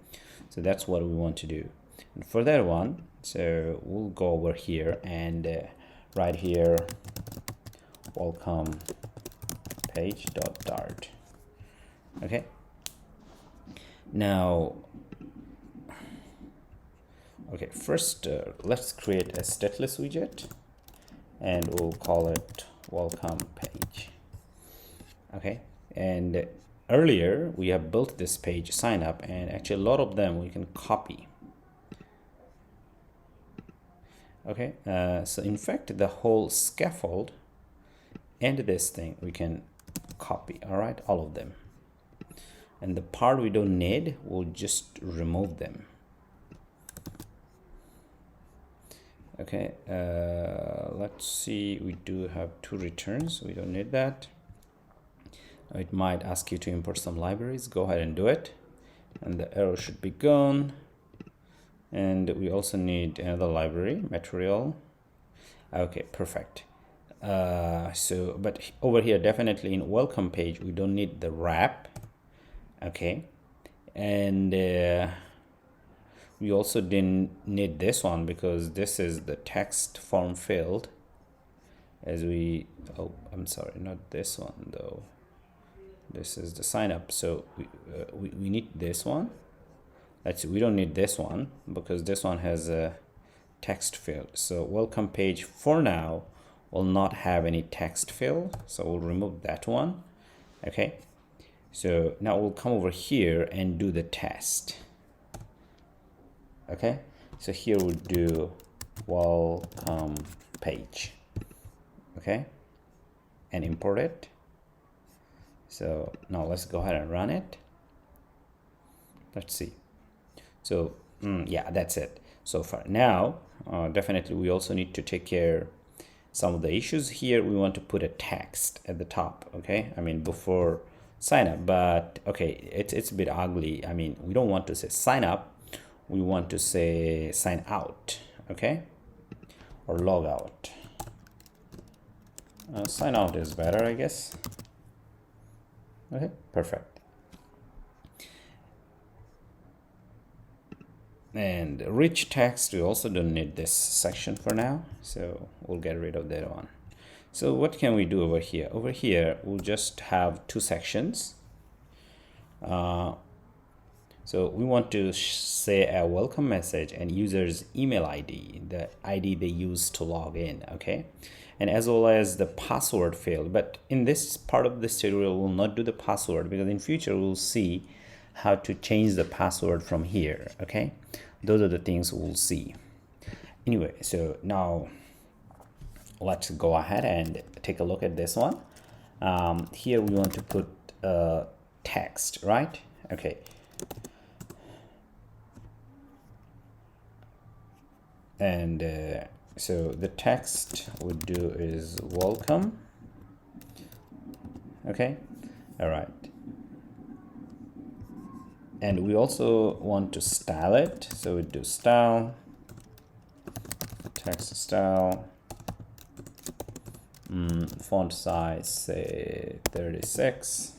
so that's what we want to do. And for that one, so we'll go over here and right here, welcome page.dart. Okay, now first let's create a stateless widget and we'll call it welcome page. Okay, and earlier we have built this page sign up, and actually a lot of them we can copy. Okay, so in fact the whole scaffold and this thing we can copy. All right, all of them, and the part we don't need we'll just remove them. Okay, let's see, we do have 2 returns, we don't need that. It might ask you to import some libraries, go ahead and do it, and the error should be gone. And we also need another library, material. Okay, perfect. So but over here definitely in welcome page we don't need the wrap. Okay, and we also didn't need this one because this is the text form field, as we, oh I'm sorry, not this one though, this is the sign up. So we need this one. Let's see, we don't need this one because this one has a text field. So welcome page for now will not have any text field, so we'll remove that one. Okay, so now we'll come over here and do the test. Okay, so here we'll do welcome page. Okay, and import it. So now let's go ahead and run it. Let's see. So yeah, that's it so far. Now definitely we also need to take care some of the issues here. We want to put a text at the top. Okay, I mean before sign up, but okay, it's a bit ugly. I mean we don't want to say sign up, we want to say sign out. Okay, or log out. Sign out is better, I guess. Okay, perfect. And rich text, we also don't need this section for now, so we'll get rid of that one. So what can we do over here? Over here we'll just have 2 sections. So we want to say a welcome message and user's email ID, the ID they use to log in. Okay, and as well as the password field. But in this part of this tutorial we'll not do the password because in future we'll see how to change the password from here. Okay, those are the things we'll see. Anyway, so now let's go ahead and take a look at this one. Here we want to put text, right? Okay, and so the text would do is welcome. Okay, all right. And we also want to style it, so we do style, text style, font size say 36,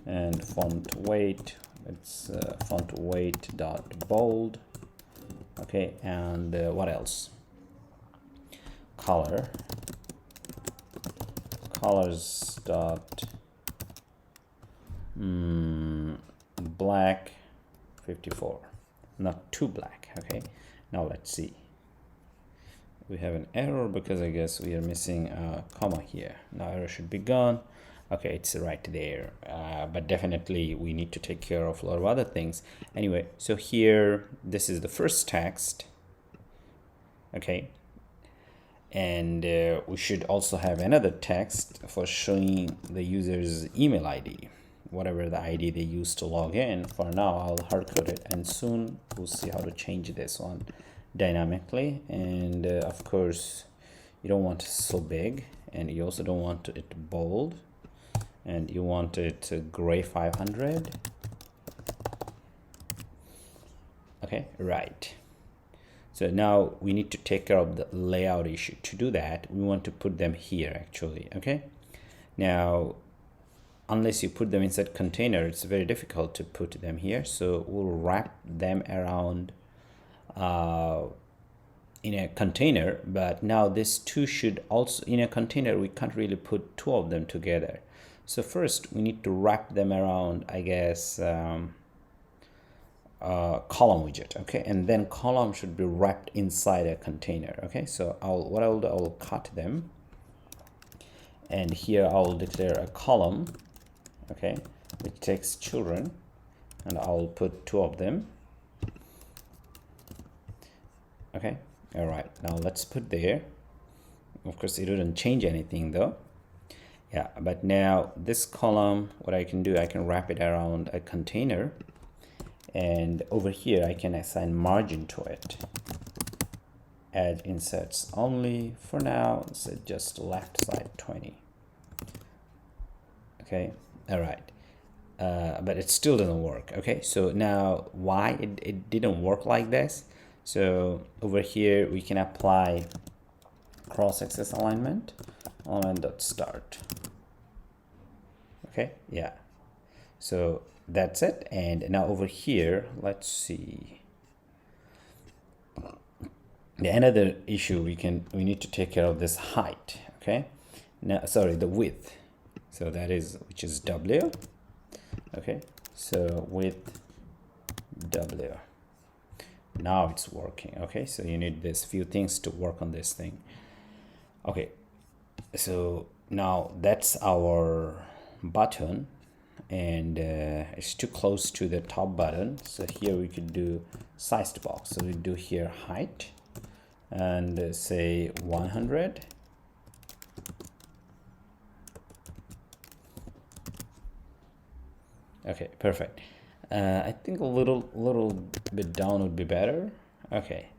and font weight, it's font weight dot bold. Okay, and what else? Colors dot black 54, not too black. Okay, now let's see, we have an error because I guess we are missing a comma here. Now error should be gone. Okay, it's right there, but definitely we need to take care of a lot of other things. Anyway, so here this is the first text. Okay, and we should also have another text for showing the user's email ID, whatever the ID they use to log in. For now I'll hard code it, and soon we'll see how to change this one dynamically. And of course you don't want it so big, and you also don't want it bold, and you want it gray 500. Okay, right. So now we need to take care of the layout issue. To do that, we want to put them here actually. Okay, now unless you put them inside container, it's very difficult to put them here, so we'll wrap them around in a container. But now this two should also, in a container we can't really put 2 of them together, So first we need to wrap them around, I guess, column widget. Okay, and then column should be wrapped inside a container. Okay, so what I'll do, I'll cut them, and here I'll declare a column, okay, which takes children, and I'll put 2 of them. Okay, all right, now let's put there. Of course it wouldn't change anything though. Yeah, but now this column, what I can do, I can wrap it around a container, and over here I can assign margin to it. Add inserts only for now, so just left side 20. Okay, all right, but it still doesn't work. Okay, so now why it didn't work like this? So over here we can apply cross-axis alignment, alignment.start. Okay, yeah, so that's it. And now over here, let's see, another issue we need to take care of this height. Okay, now sorry, the width, so that is, which is W. Okay, so width W. Now it's working. Okay, so you need this few things to work on this thing. Okay, so now that's our button, and it's too close to the top button, so here we could do sized box. So we do here height and say 100. Okay, perfect. I think a little bit down would be better. Okay,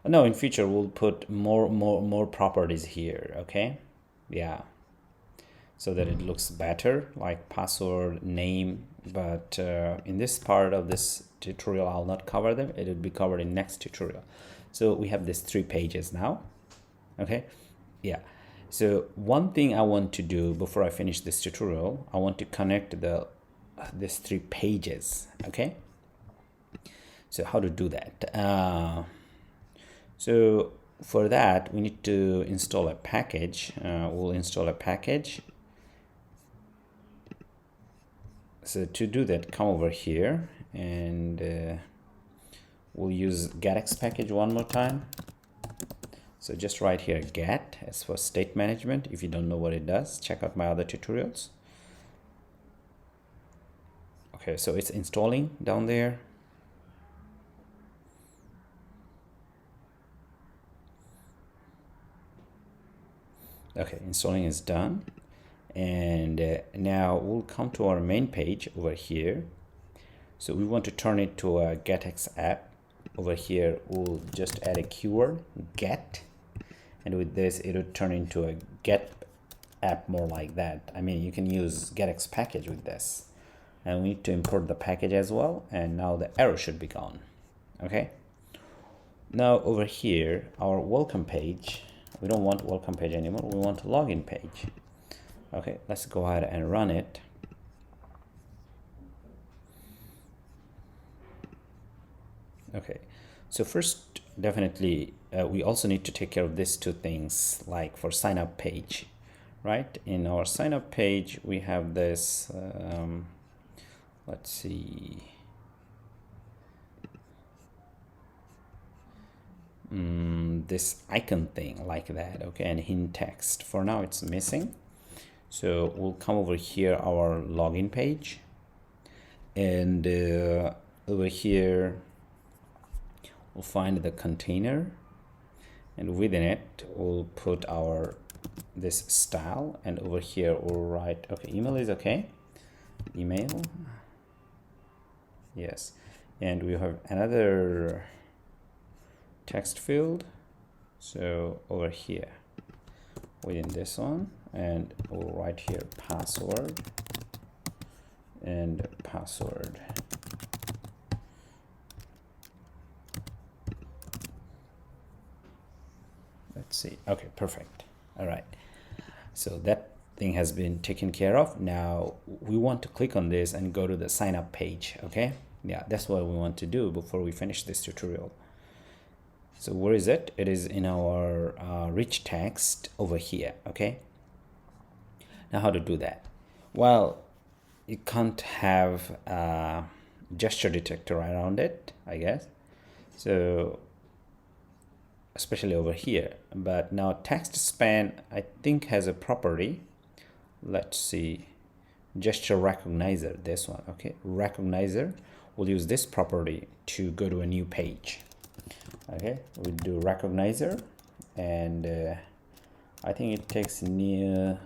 no, in future we'll put more properties here. Okay, yeah, so that it looks better, like password, name. But in this part of this tutorial I'll not cover them. It will be covered in next tutorial. So we have these 3 pages now. Okay, yeah, so one thing I want to do before I finish this tutorial, I want to connect these 3 pages. Okay, so how to do that? So for that we need to install a package. We'll install a package. So to do that, come over here, and we'll use Getx package one more time. So just right here, get, as for state management. If you don't know what it does, check out my other tutorials. Okay, so it's installing down there. Okay, installing is done. And now we'll come to our main page over here. So we want to turn it to a Getx app. Over here we'll just add a keyword, get, and with this it will turn into a get app, more like that. I mean, you can use Getx package with this, and we need to import the package as well. And now the error should be gone. Okay, now over here, our welcome page, we don't want welcome page anymore, we want a login page. Okay, let's go ahead and run it. Okay, so first, definitely we also need to take care of these 2 things, like for sign up page, right? In our sign up page we have this let's see, this icon thing like that. Okay, and hint text, for now it's missing. So we'll come over here, our login page, and over here we'll find the container, and within it we'll put our this style, and over here we'll write, okay, email is okay, email, yes, and we have another text field. So over here within this one, and we'll write here password and password. Let's see. Okay, perfect. All right, so that thing has been taken care of. Now we want to click on this and go to the sign up page. Okay, yeah, that's what we want to do before we finish this tutorial. So where is it? It is in our rich text over here. Okay, now how to do that? Well, you can't have a gesture detector around it, I guess. So especially over here. But now text span, I think, has a property. Let's see. Gesture recognizer, this one. Okay, recognizer will use this property to go to a new page. Okay, we do recognizer, and I think it takes near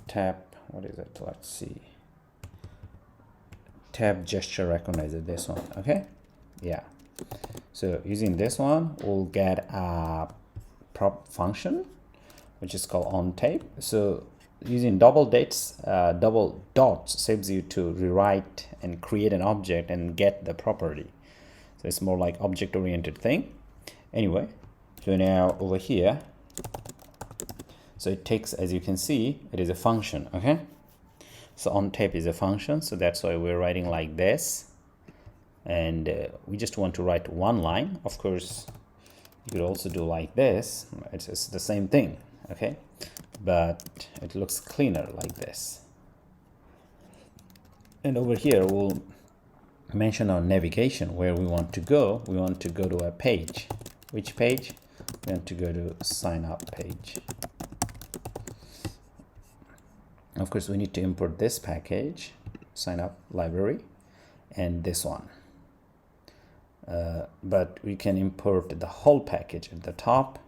tap. What is it? Let's see. Tab gesture recognizer, this one. Okay, yeah. So using this one, we'll get a prop function which is called onType. So using double dots saves you to rewrite and create an object and get the property. So it's more like object oriented thing. Anyway, so now over here, so it takes, as you can see, it is a function. Okay, so onType is a function, so that's why we're writing like this. And we just want to write one line. Of course, you could also do like this. It's the same thing. Okay, but it looks cleaner like this. And over here we'll mention our navigation, where we want to go. We want to go to a page. Which page? We want to go to sign up page. Of course, we need to import this package, sign up library, and this one. But we can import the whole package at the top.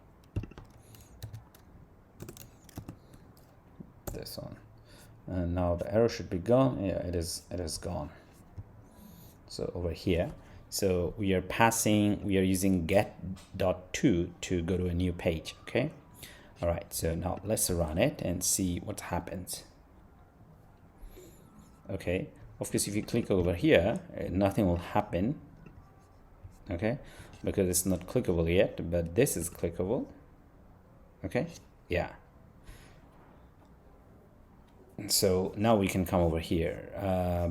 This one, and now the error should be gone. Yeah, it is gone. So over here, so we are using get.to to go to a new page. Okay, all right, so now let's run it and see what happens. Okay, of course, if you click over here, nothing will happen. Okay, because it's not clickable yet, but this is clickable. Okay, yeah. So now we can come over here,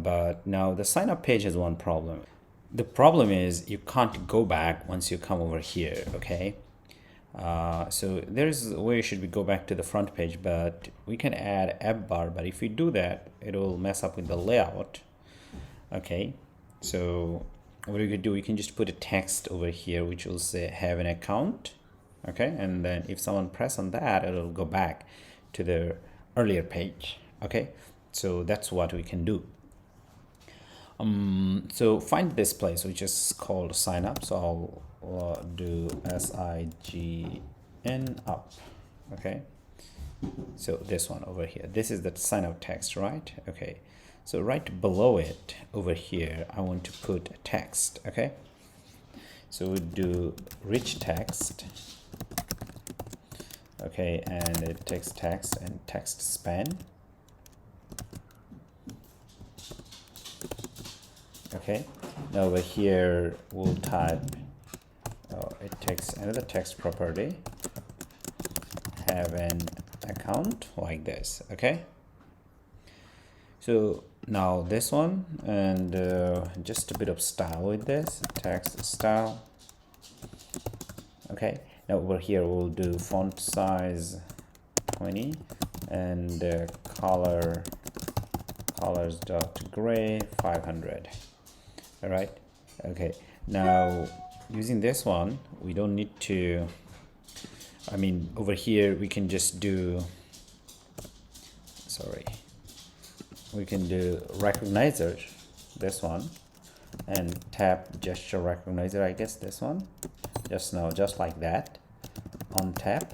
but now the sign up page has one problem. The problem is you can't go back once you come over here. Okay, so there's a way should we go back to the front page, but we can add app bar, but if we do that, it will mess up with the layout. Okay, so what you could do, you can just put a text over here which will say have an account. Okay, and then if someone press on that, it'll go back to the earlier page. Okay, so that's what we can do. So find this place which is called sign up. So I'll do sign up. Okay, so this one over here, this is the sign up text, right? Okay, so right below it over here, I want to put a text. Okay, so we do rich text. Okay, and it takes text and text span. Okay, now over here we'll type, it takes another text property, have an account, like this. Okay, so now this one, and just a bit of style with this text style. Okay, now over here we'll do font size 20 and colors dot gray 500. All right, okay, now using this one, we don't need to, I mean, over here we can just do, we can do recognizer, this one, and tap gesture recognizer, I guess this one, just now, just like that, on tap.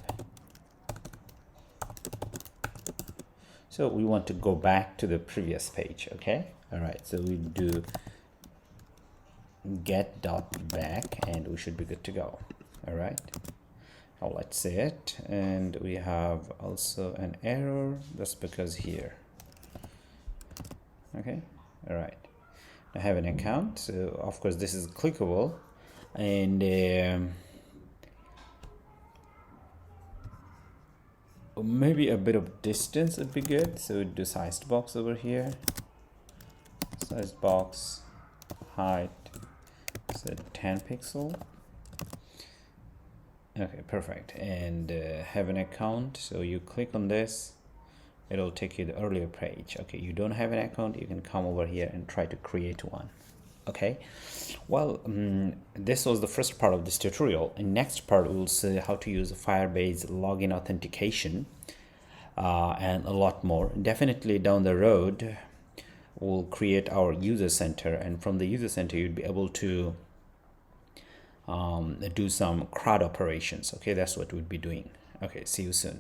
So we want to go back to the previous page. Okay, all right, so we do get dot back and we should be good to go. All right, now let's say it, and we have also an error. That's because here. Okay, all right, I have an account, so of course this is clickable, and maybe a bit of distance would be good. So do sized box over here, sized box height, so 10 pixel. Okay, perfect. And have an account, so you click on this, it'll take you the earlier page. Okay, you don't have an account, you can come over here and try to create one. Okay, well, this was the first part of this tutorial. In next part we'll see how to use Firebase login authentication and a lot more. Definitely down the road we'll create our user center, and from the user center you'd be able to do some CRUD operations. Okay, that's what we'll be doing. Okay, see you soon.